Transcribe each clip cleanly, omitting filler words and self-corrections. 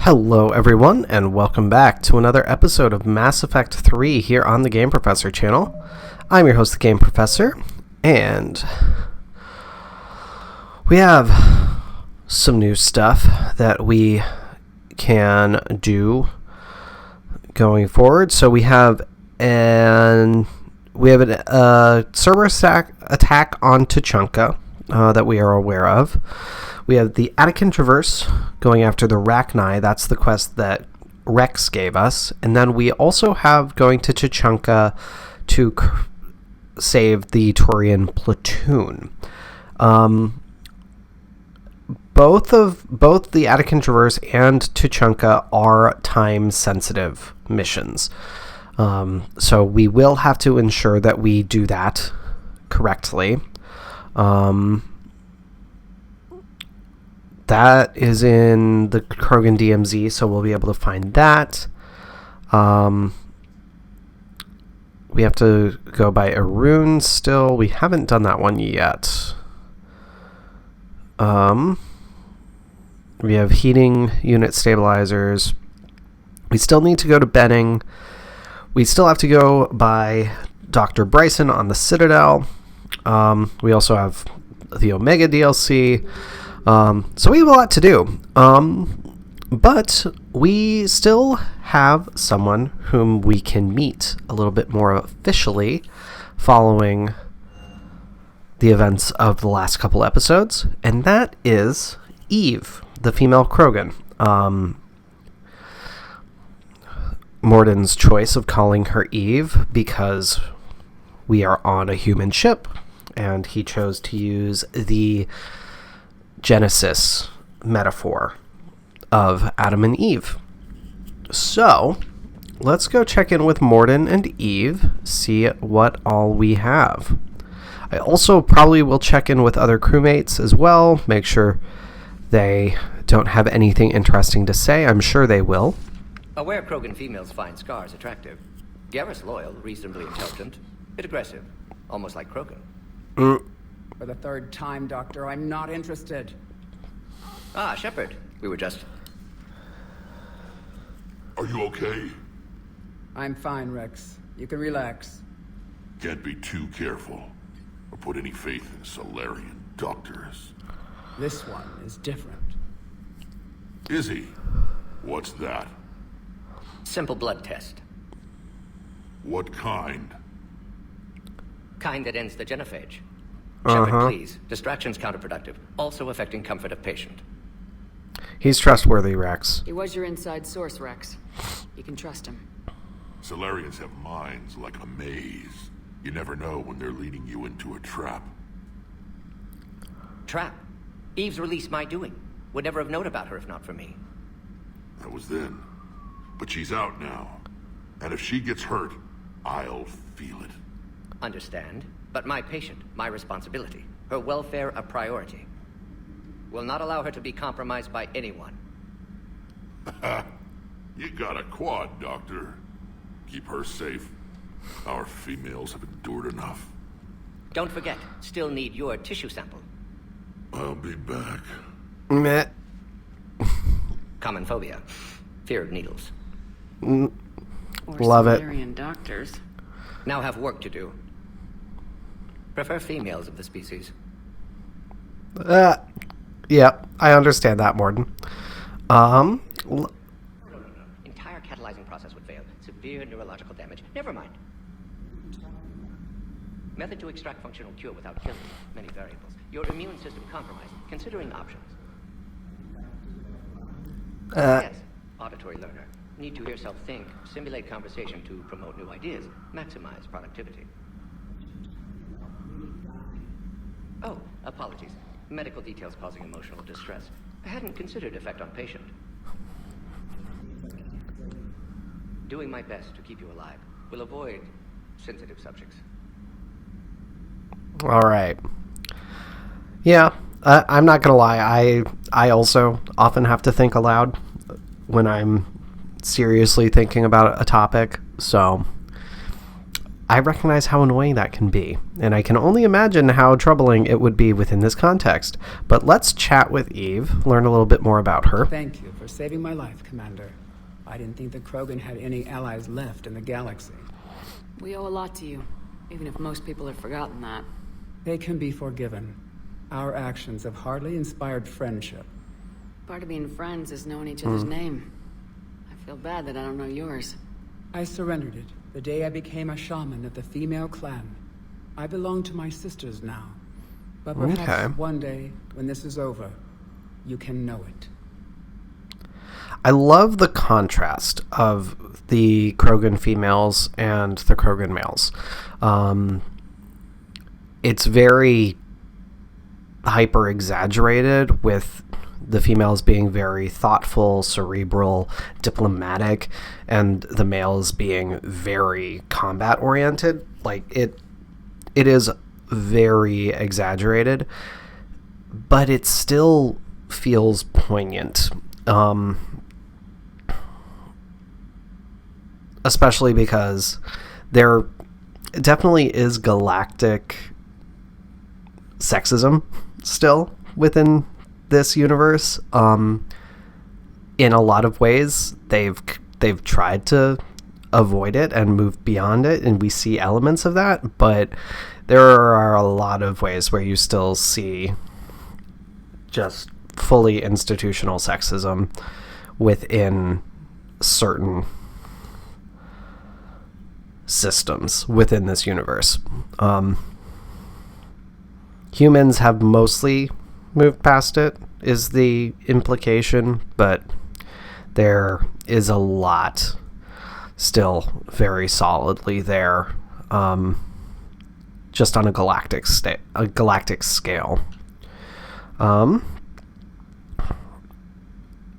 Hello everyone, and welcome back to another episode of Mass Effect 3 here on the Game Professor channel. I'm your host, the Game Professor, and we have some new stuff that we can do going forward. So we have a Cerberus attack on Tuchanka that we are aware of. We have the Attican Traverse going after the Rachni. That's the quest that Wrex gave us. And then we also have going to Tuchanka to save the Turian platoon. Both the Attican Traverse and Tuchanka are time-sensitive missions. So we will have to ensure that we do that correctly. That is in the Krogan DMZ, so we'll be able to find that. We have to go by Arun still. We haven't done that one yet. We have heating unit stabilizers. We still need to go to Benning. We still have to go by Dr. Bryson on the Citadel. We also have the Omega DLC. So we have a lot to do. But we still have someone whom we can meet a little bit more officially following the events of the last couple episodes, and that is Eve, the female Krogan. Morden's choice of calling her Eve because we are on a human ship, and he chose to use the Genesis metaphor of Adam and Eve. So, let's go check in with Morden and Eve, see what all we have. I also probably will check in with other crewmates as well, make sure they don't have anything interesting to say. I'm sure they will. Aware Krogan females find Scars attractive. Garrus loyal, reasonably intelligent, bit aggressive, almost like Krogan. For the third time, Doctor, I'm not interested. Ah, Shepard. We were just... Are you okay? I'm fine, Wrex. You can relax. Can't be too careful, or put any faith in Solarian doctors. This one is different. Is he? What's that? Simple blood test. What kind? Kind that ends the genophage. Shepard, please. Distraction's counterproductive. Also affecting comfort of patient. He's trustworthy, Wrex. He was your inside source, Wrex. You can trust him. Solarians have minds like a maze. You never know when they're leading you into a trap. Trap. Eve's release my doing. Would never have known about her if not for me. That was then. But she's out now. And if she gets hurt, I'll feel it. Understand. But my patient, my responsibility. Her welfare a priority. Will not allow her to be compromised by anyone. You got a quad, Doctor. Keep her safe. Our females have endured enough. Don't forget, still need your tissue sample. I'll be back. Meh. Common phobia. Fear of needles. Love it. Solarian doctors. Now have work to do. Prefer females of the species. Yeah, I understand that, Morden. No. Entire catalyzing process would fail. Severe neurological damage. Never mind. Method to extract functional cure without killing. Many variables. Your immune system compromised. Considering options. Yes. Auditory learner. Need to hear self think. Simulate conversation to promote new ideas. Maximize productivity. Oh, apologies. Medical details causing emotional distress. I hadn't considered effect on patient. Doing my best to keep you alive. Will avoid sensitive subjects. All right. Yeah, I'm not going to lie. I also often have to think aloud when I'm seriously thinking about a topic. So I recognize how annoying that can be, and I can only imagine how troubling it would be within this context. But let's chat with Eve, learn a little bit more about her. Thank you for saving my life, Commander. I didn't think the Krogan had any allies left in the galaxy. We owe a lot to you, even if most people have forgotten that. They can be forgiven. Our actions have hardly inspired friendship. Part of being friends is knowing each other's name. I feel bad that I don't know yours. I surrendered it the day I became a shaman of the female clan. I belong to my sisters now. But perhaps one day, when this is over, you can know it. I love the contrast of the Krogan females and the Krogan males. It's very hyper exaggerated, with the females being very thoughtful, cerebral, diplomatic, and the males being very combat oriented. Like it is very exaggerated, but it still feels poignant. Especially because there definitely is galactic sexism still within this universe. In a lot of ways, they've tried to avoid it and move beyond it, and we see elements of that, but there are a lot of ways where you still see just fully institutional sexism within certain systems within this universe. Humans have mostly moved past it, is the implication, but there is a lot still very solidly there, just on a galactic scale.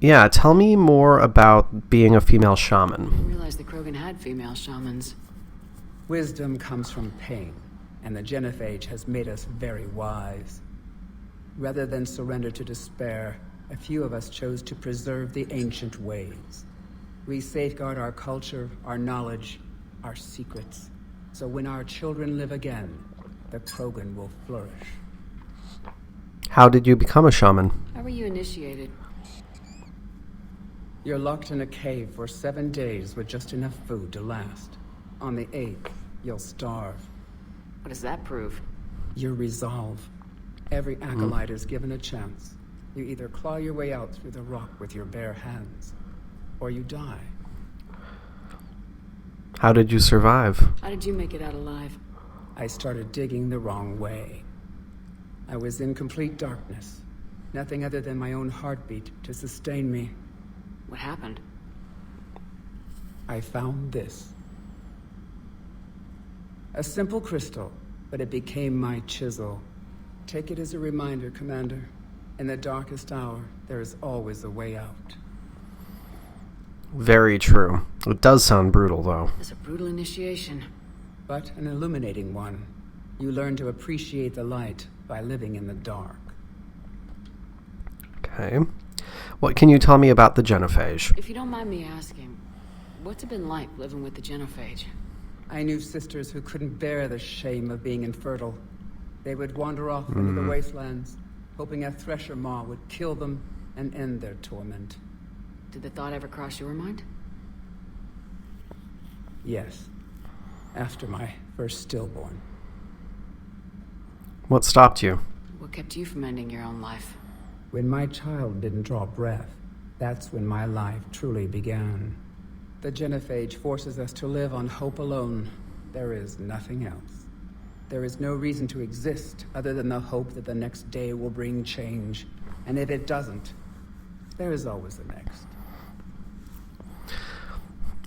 Yeah, tell me more about being a female shaman. I didn't realize the Krogan had female shamans. Wisdom comes from pain, and the Genophage has made us very wise. Rather than surrender to despair, a few of us chose to preserve the ancient ways. We safeguard our culture, our knowledge, our secrets. So when our children live again, the Krogan will flourish. How did you become a shaman? How were you initiated? You're locked in a cave for 7 days with just enough food to last. On the 8th, you'll starve. What does that prove? Your resolve. Every acolyte is given a chance. You either claw your way out through the rock with your bare hands, or you die. How did you survive? How did you make it out alive? I started digging the wrong way. I was in complete darkness. Nothing other than my own heartbeat to sustain me. What happened? I found this. A simple crystal, but it became my chisel. Take it as a reminder, Commander. In the darkest hour, there is always a way out. Very true. It does sound brutal, though. It's a brutal initiation. But an illuminating one. You learn to appreciate the light by living in the dark. Okay. What can you tell me about the Genophage? If you don't mind me asking, what's it been like living with the Genophage? I knew sisters who couldn't bear the shame of being infertile. They would wander off into the wastelands, hoping a thresher maw would kill them and end their torment. Did the thought ever cross your mind? Yes. After my first stillborn. What stopped you? What kept you from ending your own life? When my child didn't draw breath, that's when my life truly began. The Genophage forces us to live on hope alone. There is nothing else. There is no reason to exist other than the hope that the next day will bring change. And if it doesn't, there is always the next.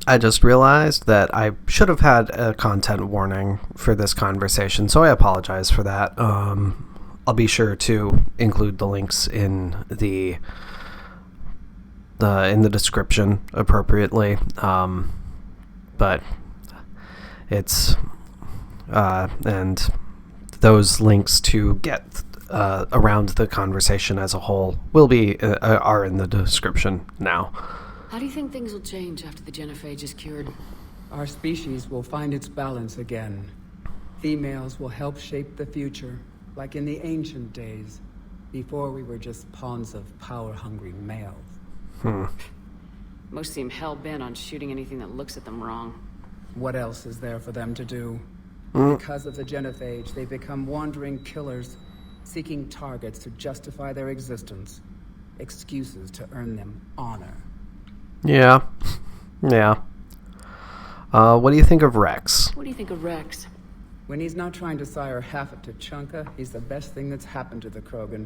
I just realized that I should have had a content warning for this conversation, so I apologize for that. I'll be sure to include the links in the description appropriately. But it's and those links to get around the conversation as a whole will be are in the description now. How do you think things will change after the Genophage is cured? Our species will find its balance again. Females will help shape the future, like in the ancient days, before we were just pawns of power-hungry males. Most seem hell-bent on shooting anything that looks at them wrong. What else is there for them to do? Because of the Genophage, they become wandering killers, seeking targets to justify their existence. Excuses to earn them honor. Yeah. Yeah. What do you think of Wrex? What do you think of Wrex? When he's not trying to sire half of Tuchanka, he's the best thing that's happened to the Krogan.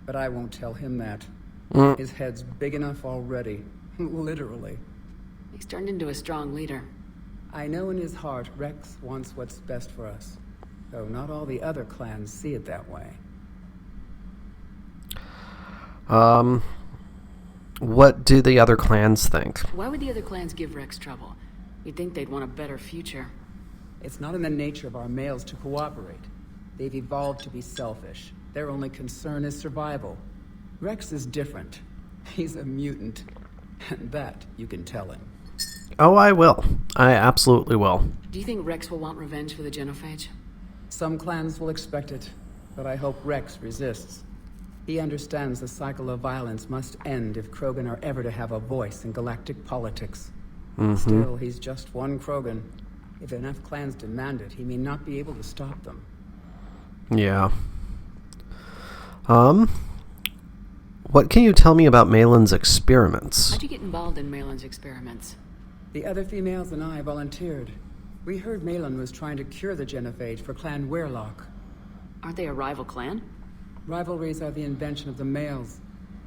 But I won't tell him that. His head's big enough already. Literally. He's turned into a strong leader. I know in his heart Wrex wants what's best for us. Though not all the other clans see it that way. What do the other clans think? Why would the other clans give Wrex trouble? You'd think they'd want a better future. It's not in the nature of our males to cooperate. They've evolved to be selfish. Their only concern is survival. Wrex is different. He's a mutant. And that you can tell him. Oh, I will. I absolutely will. Do you think Wrex will want revenge for the Genophage? Some clans will expect it, but I hope Wrex resists. He understands the cycle of violence must end if Krogan are ever to have a voice in galactic politics. Still, he's just one Krogan. If enough clans demand it, he may not be able to stop them. Yeah. What can you tell me about Malin's experiments? How'd you get involved in Malin's experiments? The other females and I volunteered. We heard Malin was trying to cure the Genophage for Clan Weirlock. Aren't they a rival clan? Rivalries are the invention of the males.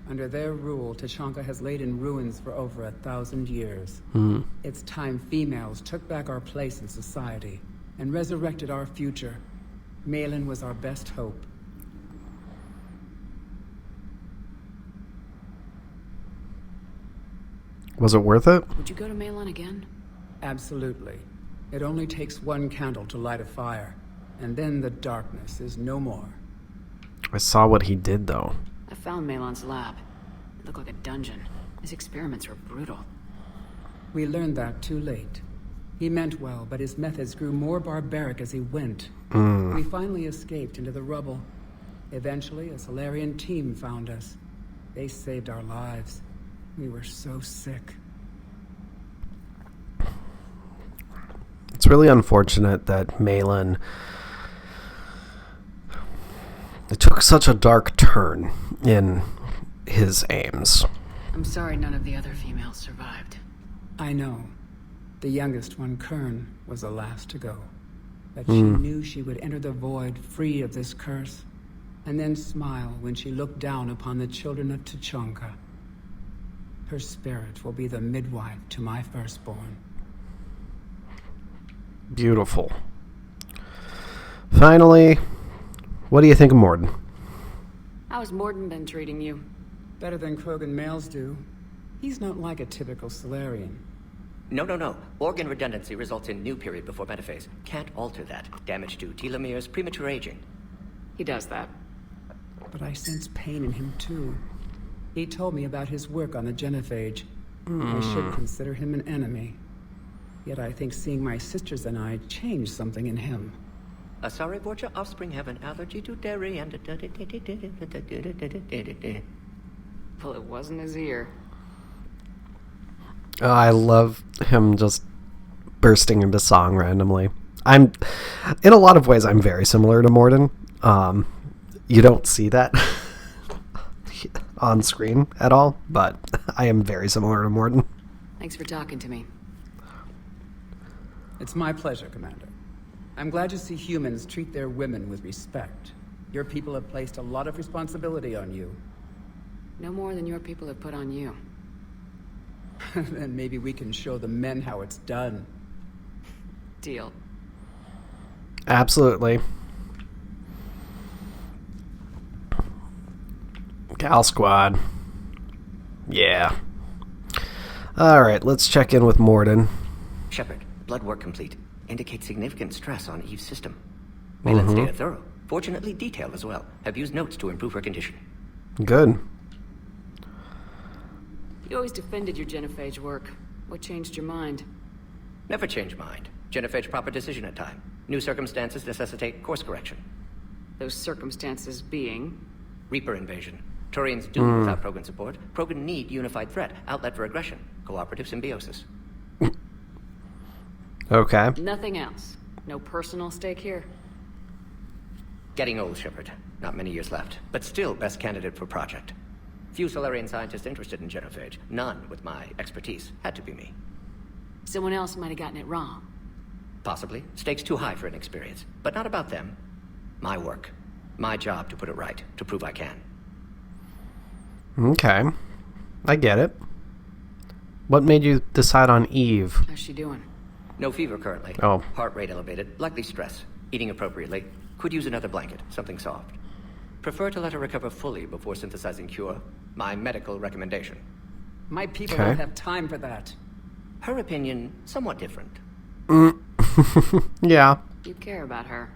Under their rule, Tuchanka has laid in ruins for over 1,000 years. It's time females took back our place in society and resurrected our future. Malin was our best hope. Was it worth it? Would you go to Malin again? Absolutely. It only takes one candle to light a fire, and then the darkness is no more. I saw what he did, though. I found Malin's lab. It looked like a dungeon. His experiments were brutal. We learned that too late. He meant well, but his methods grew more barbaric as he went. We finally escaped into the rubble. Eventually, a Solarian team found us. They saved our lives. We were so sick. It's really unfortunate that Malin... It took such a dark turn in his aims. I'm sorry none of the other females survived. I know. The youngest one, Kern, was the last to go. But she knew she would enter the void free of this curse, and then smile when she looked down upon the children of Tuchanka. Her spirit will be the midwife to my firstborn. Beautiful. Finally, what do you think of Morden? How's Morden been treating you? Better than Krogan males do. He's not like a typical Solarian. No. Organ redundancy results in new period before metaphase. Can't alter that. Damage to telomeres, premature aging. He does that. But I sense pain in him too. He told me about his work on the Genophage. I should consider him an enemy. Yet I think seeing my sisters and I changed something in him. Sorry, Borgia, offspring have an allergy to dairy and... Well, it wasn't his ear. I love him just bursting into song randomly. In a lot of ways, I'm very similar to Morden. You don't see that on screen at all, but I am very similar to Morden. Thanks for talking to me. It's my pleasure, Commander. I'm glad to see humans treat their women with respect. Your people have placed a lot of responsibility on you. No more than your people have put on you. Then maybe we can show the men how it's done. Deal. Absolutely. Gal Squad. Yeah. Alright, let's check in with Morden. Shepard, blood work complete. Indicates significant stress on Eve's system. Malin's data thorough. Fortunately detailed as well. Have used notes to improve her condition. Good. You always defended your Genophage work. What changed your mind? Never change mind. Genophage proper decision at time. New circumstances necessitate course correction. Those circumstances being... Reaper invasion. Turians doomed without Krogan support. Krogan need unified threat, outlet for aggression, cooperative symbiosis. Okay. Nothing else. No personal stake here. Getting old, Shepard. Not many years left, but still best candidate for project. Few Solarian scientists interested in Genophage. None with my expertise. Had to be me. Someone else might have gotten it wrong. Possibly. Stakes too high for inexperience. But not about them. My work. My job to put it right, to prove I can. Okay. I get it. What made you decide on Eve? How's she doing? No fever currently. Oh. Heart rate elevated, likely stress. Eating appropriately. Could use another blanket, something soft. Prefer to let her recover fully before synthesizing cure. My medical recommendation. My people Okay. don't have time for that. Her opinion, somewhat different. Yeah. You care about her.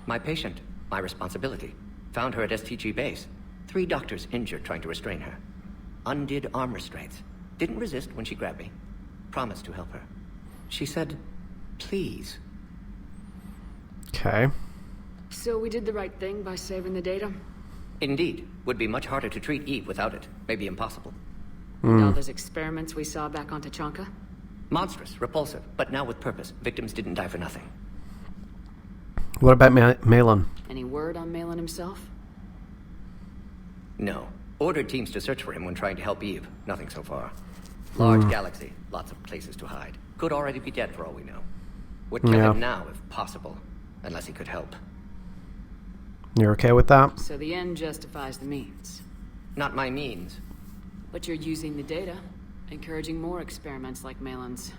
My patient, my responsibility. Found her at STG base. 3 doctors injured trying to restrain her. Undid arm restraints. Didn't resist when she grabbed me. Promised to help her. She said, please. Okay. So we did the right thing by saving the data? Indeed. Would be much harder to treat Eve without it. Maybe impossible. And all those experiments we saw back on Tuchanka? Monstrous, repulsive, but now with purpose. Victims didn't die for nothing. What about Malin? Any word on Malin himself? No. Ordered teams to search for him when trying to help Eve. Nothing so far. Large galaxy. Lots of places to hide. Could already be dead for all we know. Would kill Yeah. him now if possible. Unless he could help. You're okay with that? So the end justifies the means. Not my means. But you're using the data, encouraging more experiments like Malin's.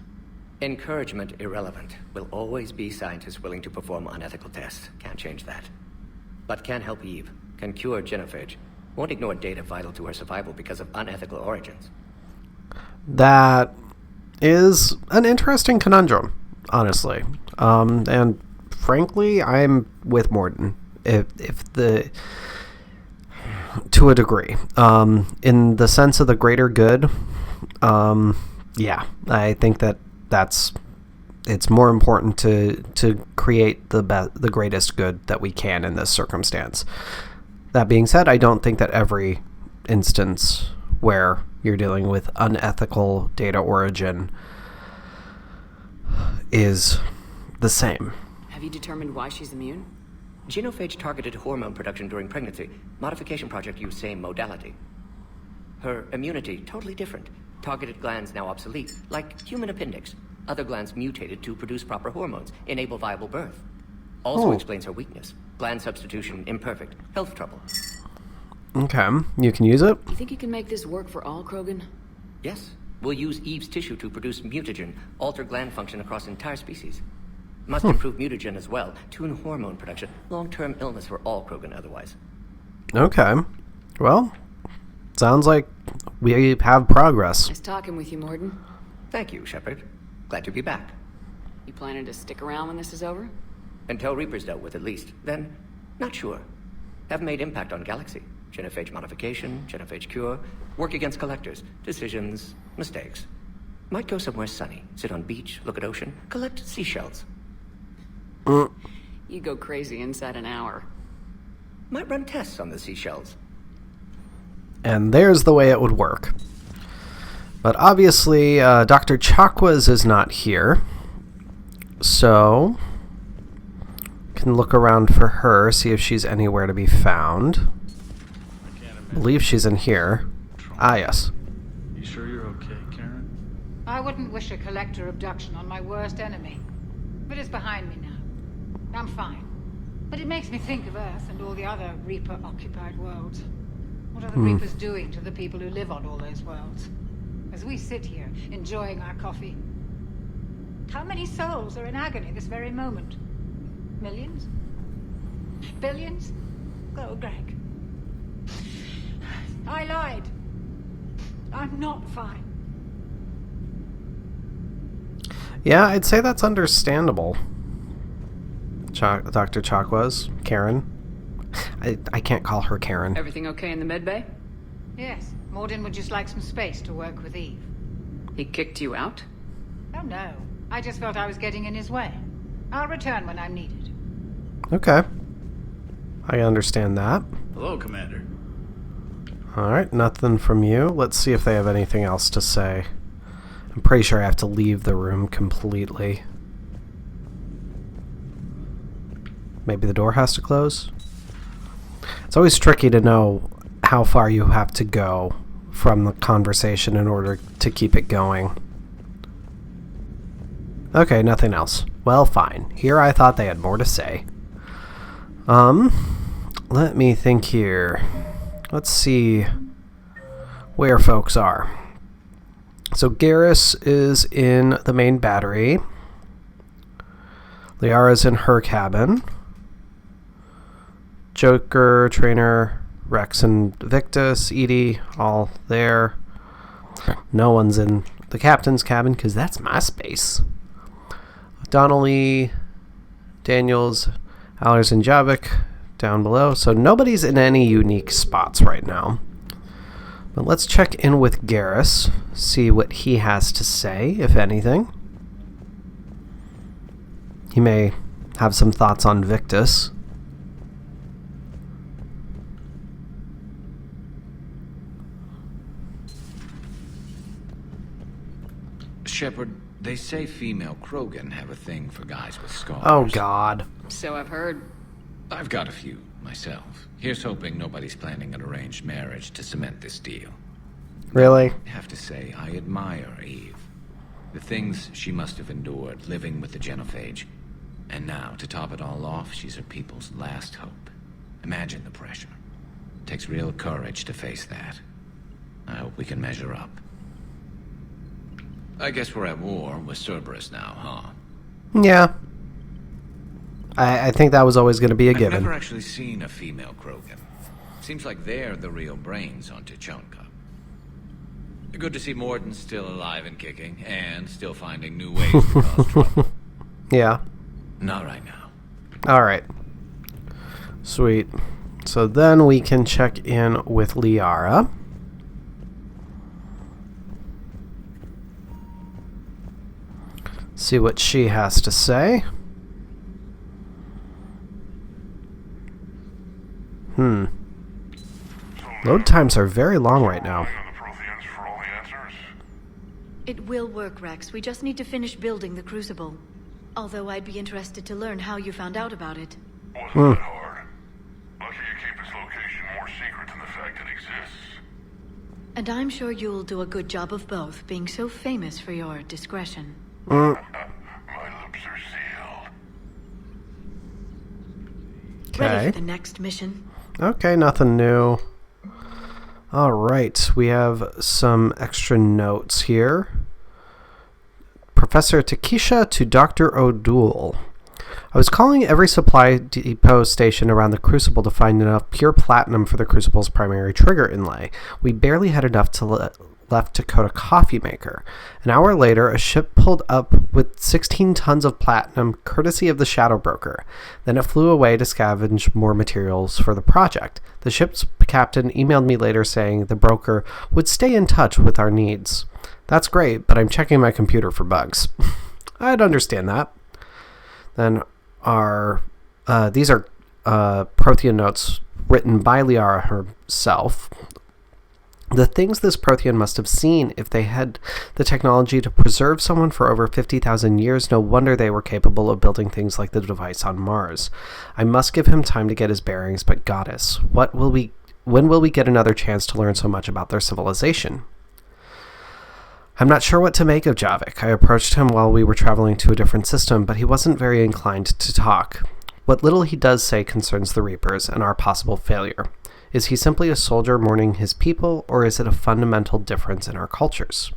Encouragement irrelevant. Will always be scientists willing to perform unethical tests. Can't change that. But can help Eve. Can cure Genophage. Won't ignore data vital to her survival because of unethical origins. That is an interesting conundrum, honestly. And frankly, I'm with Morden. To a degree. In the sense of the greater good, yeah, I think it's more important to create the greatest good that we can in this circumstance. That being said, I don't think that every instance where you're dealing with unethical data origin is the same. Have you determined why she's immune? Genophage targeted hormone production during pregnancy. Modification project used same modality. Her immunity, totally different. Targeted glands now obsolete, like human appendix. Other glands mutated to produce proper hormones, enable viable birth. Also explains her weakness. Gland substitution imperfect. Health trouble. Okay, you can use it? You think you can make this work for all Krogan? Yes. We'll use Eve's tissue to produce mutagen, alter gland function across entire species. Must improve mutagen as well, tune hormone production, long-term illness for all Krogan otherwise. Okay. Well, sounds like we have progress. Nice talking with you, Morden. Thank you, Shepard. Glad to be back. You planning to stick around when this is over? Until Reaper's dealt with at least. Then, not sure. Have made impact on Galaxy. Genophage modification, Genophage cure, work against collectors, decisions, mistakes. Might go somewhere sunny, sit on beach, look at ocean, collect seashells. You go crazy inside an hour. Might run tests on the seashells. And there's the way it would work. But obviously, Dr. Chakwas is not here. So, can look around for her, see if she's anywhere to be found. I believe she's in here. Ah, yes. You sure you're okay, Karen? I wouldn't wish a collector abduction on my worst enemy. But it's behind me now. I'm fine. But it makes me think of Earth and all the other Reaper-occupied worlds. What are the Reapers doing to the people who live on all those worlds? As we sit here, enjoying our coffee. How many souls are in agony this very moment? Millions? Billions? Oh, Greg. I lied. I'm not fine. Yeah, I'd say that's understandable. Dr. Chakwas, Karen. I can't call her Karen. Everything okay in the medbay? Yes, Morden would just like some space to work with Eve. He kicked you out? Oh no. I just felt I was getting in his way. I'll return when I'm needed. Okay. I understand that. Hello, Commander. Alright, nothing from you. Let's see if they have anything else to say. I'm pretty sure I have to leave the room completely. Maybe the door has to close? It's always tricky to know how far you have to go from the conversation in order to keep it going. Okay, nothing else. Well, fine. Here I thought they had more to say. Let me think here. Let's see where folks are. So Garrus is in the main battery. Liara's in her cabin. Joker, Trainer, Wrex, and Victus, Edie, all there. No one's in the captain's cabin because that's my space. Donnelly, Daniels, Allers, and Javik down below. So nobody's in any unique spots right now. But let's check in with Garrus, see what he has to say, if anything. He may have some thoughts on Victus. Shepard, they say female Krogan have a thing for guys with scars. Oh, God. So I've heard. I've got a few, myself. Here's hoping nobody's planning an arranged marriage to cement this deal. Really? I have to say, I admire Eve. The things she must have endured living with the Genophage. And now, to top it all off, she's her people's last hope. Imagine the pressure. It takes real courage to face that. I hope we can measure up. I guess we're at war with Cerberus now, huh? Yeah. I think that was always going to be a given. I've never actually seen a female Krogan. Seems like they're the real brains on Tuchanka. Good to see Morden's still alive and kicking, and still finding new ways to cause trouble. Yeah. Not right now. Alright. Sweet. So then we can check in with Liara. See what she has to say. Load times are very long right now. It will work, Wrex. We just need to finish building the Crucible. Although I'd be interested to learn how you found out about it. Wasn't that hard? Lucky you keep its location more secret than the fact it exists. And I'm sure you'll do a good job of both, being so famous for your discretion. My lips are sealed. Ready for the next mission? Okay, nothing new. Alright, we have some extra notes here. Professor Takesha to Dr. O'Doul. I was calling every supply depot station around the Crucible to find enough pure platinum for the Crucible's primary trigger inlay. We barely had enough left to coat a coffee maker. An hour later, a ship pulled up with 16 tons of platinum, courtesy of the Shadow Broker. Then it flew away to scavenge more materials for the project. The ship's captain emailed me later saying the broker would stay in touch with our needs. That's great, but I'm checking my computer for bugs. I'd understand that. Then these are Prothean notes written by Liara herself. The things this Prothean must have seen if they had the technology to preserve someone for over 50,000 years, no wonder they were capable of building things like the device on Mars. I must give him time to get his bearings, but Goddess, when will we get another chance to learn so much about their civilization? I'm not sure what to make of Javik. I approached him while we were traveling to a different system, but he wasn't very inclined to talk. What little he does say concerns the Reapers and our possible failure. Is he simply a soldier mourning his people, or is it a fundamental difference in our cultures?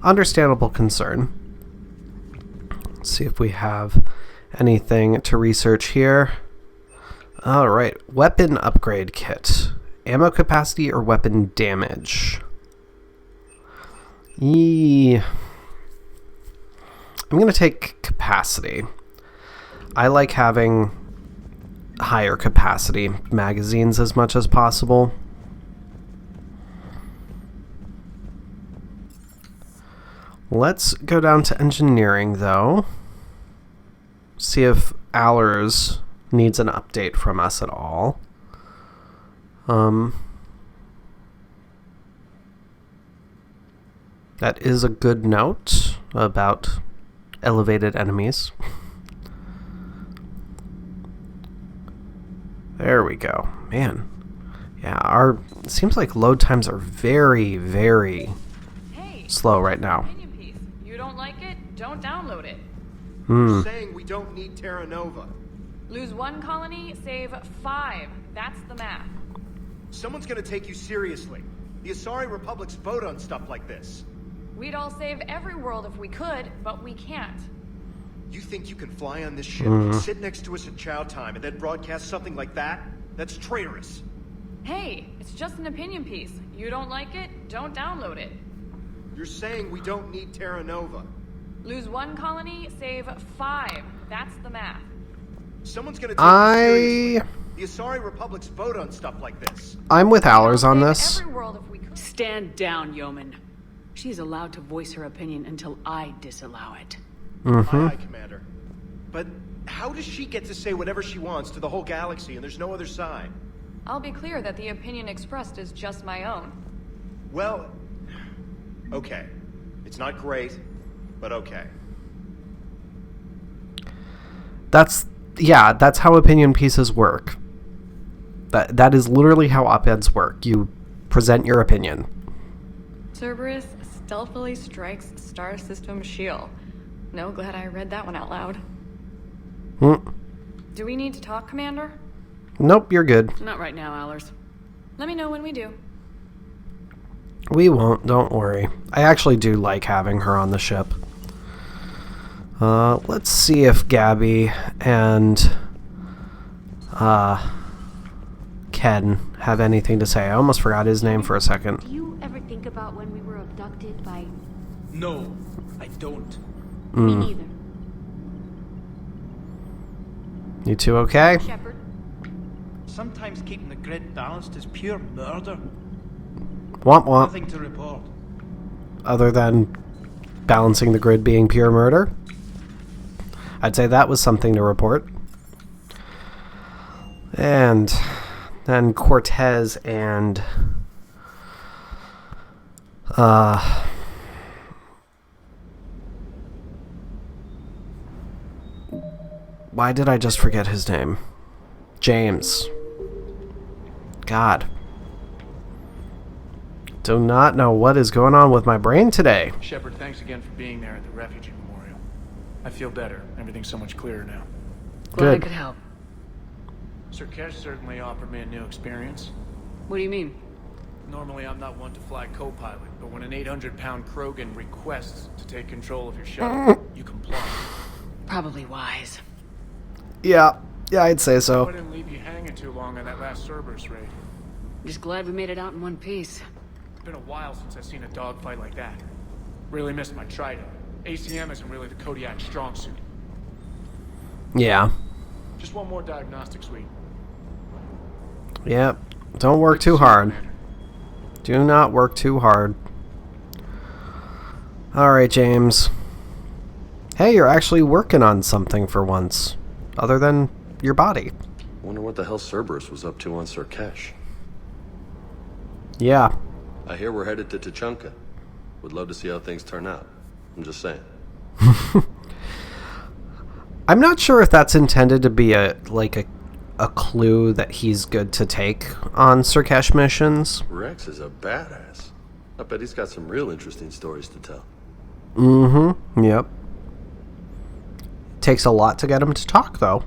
Understandable concern. Let's see if we have anything to research here. Alright, weapon upgrade kit. Ammo capacity or weapon damage? I'm going to take capacity. I like having higher capacity magazines as much as possible. Let's go down to engineering, though. See if Allers needs an update from us at all. That is a good note about elevated enemies. There we go. Man. Yeah, it seems like load times are very, very slow right now. You don't like it? Don't download it. You're saying we don't need Terra Nova. Lose 1 colony, save 5. That's the math. Someone's gonna take you seriously. The Asari Republics vote on stuff like this. We'd all save every world if we could, but we can't. You think you can fly on this ship, sit next to us at chow time, and then broadcast something like that? That's traitorous. Hey, it's just an opinion piece. You don't like it? Don't download it. You're saying we don't need Terra Nova. Lose 1 colony, save 5. That's the math. Someone's gonna take you seriously. The Asari Republics vote on stuff like this. I'm with Allers on this. Every world if we could. Stand down, yeoman. She's allowed to voice her opinion until I disallow it. Aye, aye, Commander. But how does she get to say whatever she wants to the whole galaxy and there's no other side? I'll be clear that the opinion expressed is just my own. Well, okay. It's not great, but okay. That's how opinion pieces work. That is literally how op-eds work. You present your opinion. Cerberus stealthily strikes star system shield. No, glad I read that one out loud. Do we need to talk, Commander? Nope, you're good. Not right now, Allers. Let me know when we do. We won't, don't worry. I actually do like having her on the ship. Let's see if Gabby and Ken have anything to say. I almost forgot his name for a second. Do you ever think about when we were abducted by... No, I don't. Me neither. You two okay? Shepard. Sometimes keeping the grid balanced is pure murder. Womp womp. Nothing to report. Other than balancing the grid being pure murder? I'd say that was something to report. And then Cortez and why did I just forget his name? James. God. Do not know what is going on with my brain today. Shepard, thanks again for being there at the refugee memorial. I feel better. Everything's so much clearer now. Glad I Good. could help. Sur'Kesh certainly offered me a new experience. What do you mean? Normally I'm not one to fly co-pilot, but when an 800-pound Krogan requests to take control of your shuttle, you comply. Probably wise. Yeah, I'd say I so. didn't leave you hanging too long on that last Cerberus raid. Just glad we made it out in one piece. It's been a while since I've seen a dogfight like that. Really missed my Trident. ACM isn't really the Kodiak strong suit. Yeah. Just one more diagnostic suite. Yep. Don't work too hard. Do not work too hard. Alright, James. Hey, you're actually working on something for once. Other than your body. Wonder what the hell Cerberus was up to on Sur'Kesh. Yeah. I hear we're headed to Tuchanka. Would love to see how things turn out. I'm just saying. I'm not sure if that's intended to be a clue that he's good to take on Sur'Kesh missions. Wrex is a badass. I bet he's got some real interesting stories to tell. Mm-hmm. Yep. Takes a lot to get him to talk, though.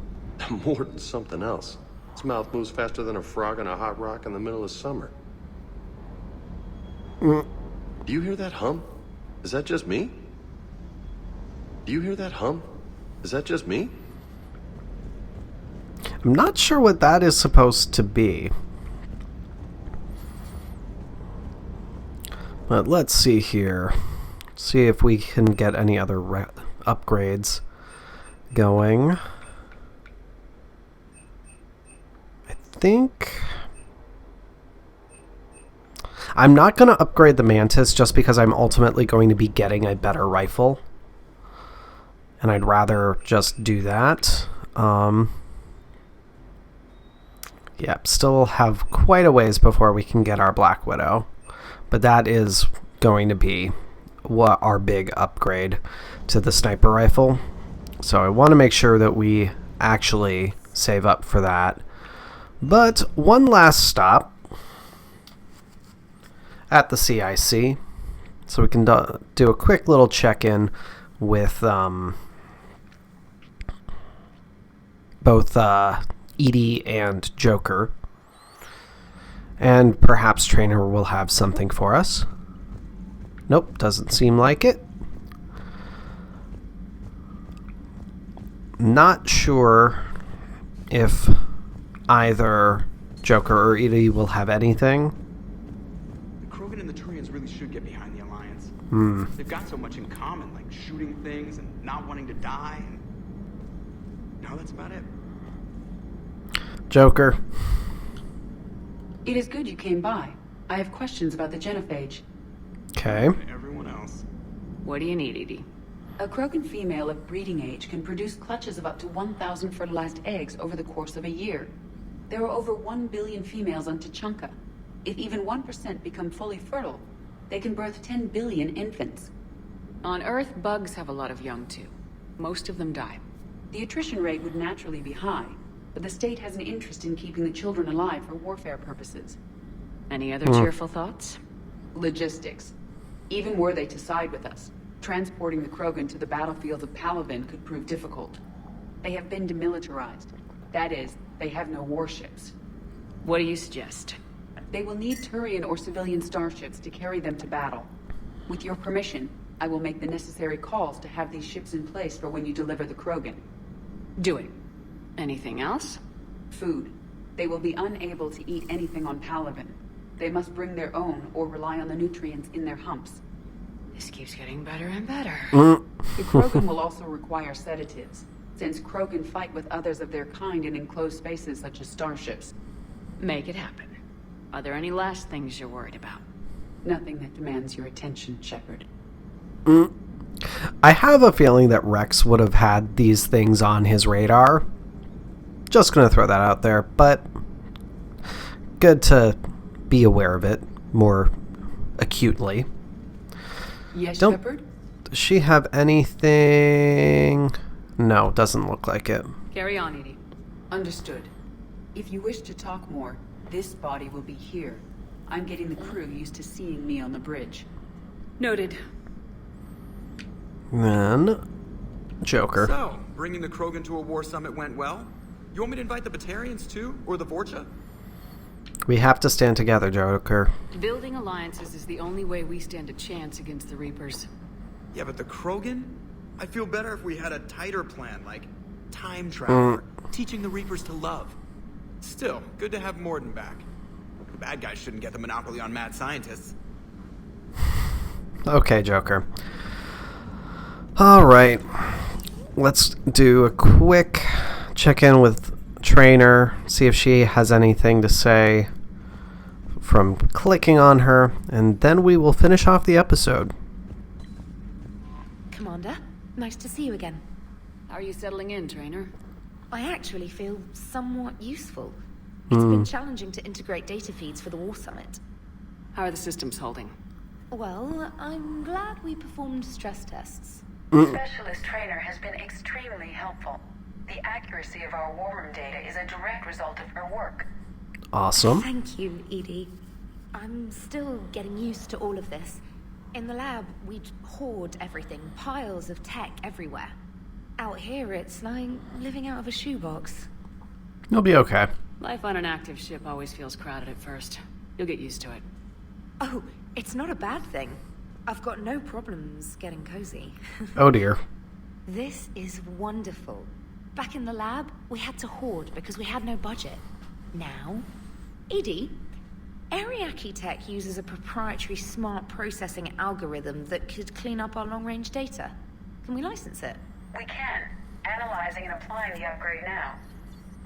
More than something else. His mouth moves faster than a frog on a hot rock in the middle of summer. Do you hear that hum? Is that just me? Do you hear that hum? Is that just me? I'm not sure what that is supposed to be. But let's see here. See if we can get any other upgrades going. I'm not going to upgrade the Mantis just because I'm ultimately going to be getting a better rifle. And I'd rather just do that. Still have quite a ways before we can get our Black Widow. But that is going to be what our big upgrade to the sniper rifle. So I want to make sure that we actually save up for that. But one last stop at the CIC. So we can do a quick little check-in with both Edie and Joker. And perhaps Trainer will have something for us. Nope, doesn't seem like it. Not sure if either Joker or Edie will have anything. The Krogan and the Turians really should get behind the Alliance. They've got so much in common, like shooting things and not wanting to die. And no, that's about it. Joker. It is good you came by. I have questions about the Genophage. Okay. Everyone else. What do you need, Edie? A Krogan female of breeding age can produce clutches of up to 1,000 fertilized eggs over the course of a year. There are over 1 billion females on Tuchanka. If even 1% become fully fertile, they can birth 10 billion infants. On Earth, bugs have a lot of young too. Most of them die. The attrition rate would naturally be high, but the state has an interest in keeping the children alive for warfare purposes. Any other cheerful thoughts? Logistics. Even were they to side with us, transporting the Krogan to the battlefield of Palaven could prove difficult. They have been demilitarized. That is, they have no warships. What do you suggest? They will need Turian or civilian starships to carry them to battle. With your permission, I will make the necessary calls to have these ships in place for when you deliver the Krogan. Do it. Anything else? Food. They will be unable to eat anything on Palaven. They must bring their own or rely on the nutrients in their humps. This keeps getting better and better. The Krogan will also require sedatives, since Krogan fight with others of their kind in enclosed spaces such as starships. Make it happen. Are there any last things you're worried about? Nothing that demands your attention, Shepard. I have a feeling that Wrex would have had these things on his radar. Just gonna throw that out there, but good to be aware of it more acutely. Yes, Shepard? Does she have anything? No, doesn't look like it. Carry on, Edie. Understood. If you wish to talk more, this body will be here. I'm getting the crew used to seeing me on the bridge. Noted. Then, Joker. So, bringing the Krogan to a war summit went well? You want me to invite the Batarians too? Or the Vorcha? We have to stand together, Joker. Building alliances is the only way we stand a chance against the Reapers. Yeah, but the Krogan? I'd feel better if we had a tighter plan, like time travel, or teaching the Reapers to love. Still, good to have Morden back. The bad guys shouldn't get the monopoly on mad scientists. Okay, Joker. Alright. Let's do a quick check-in with Trainer, see if she has anything to say from clicking on her, and then we will finish off the episode. Commander, nice to see you again. How are you settling in, Trainer? I actually feel somewhat useful. It's been challenging to integrate data feeds for the War Summit. How are the systems holding? Well, I'm glad we performed stress tests. Specialist Trainer has been extremely helpful. The accuracy of our war room data is a direct result of her work. Awesome. Thank you, Edie. I'm still getting used to all of this. In the lab, we'd hoard everything, piles of tech everywhere. Out here, it's like living out of a shoebox. You'll be okay. Life on an active ship always feels crowded at first. You'll get used to it. Oh, it's not a bad thing. I've got no problems getting cozy. Oh dear. This is wonderful. Back in the lab, we had to hoard because we had no budget. Now, Edie, Ariake Tech uses a proprietary smart processing algorithm that could clean up our long-range data. Can we license it? We can. Analyzing and applying the upgrade now.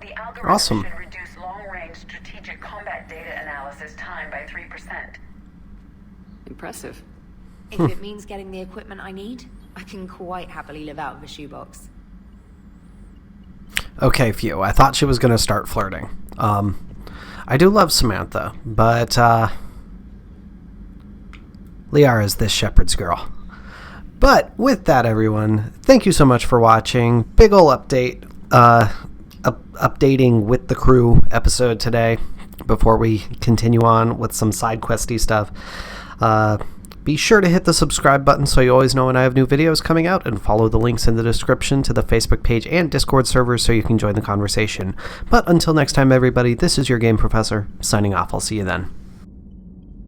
The algorithm should reduce long-range strategic combat data analysis time by 3%. Impressive. If it means getting the equipment I need, I can quite happily live out of a shoebox. Okay, phew. I thought she was going to start flirting. I do love Samantha, but Liara's this shepherd's girl. But with that, everyone, thank you so much for watching. Big ol' update, updating with the crew episode today before we continue on with some side questy stuff. Be sure to hit the subscribe button so you always know when I have new videos coming out, and follow the links in the description to the Facebook page and Discord server so you can join the conversation. But until next time, everybody, this is your Game Professor, signing off. I'll see you then.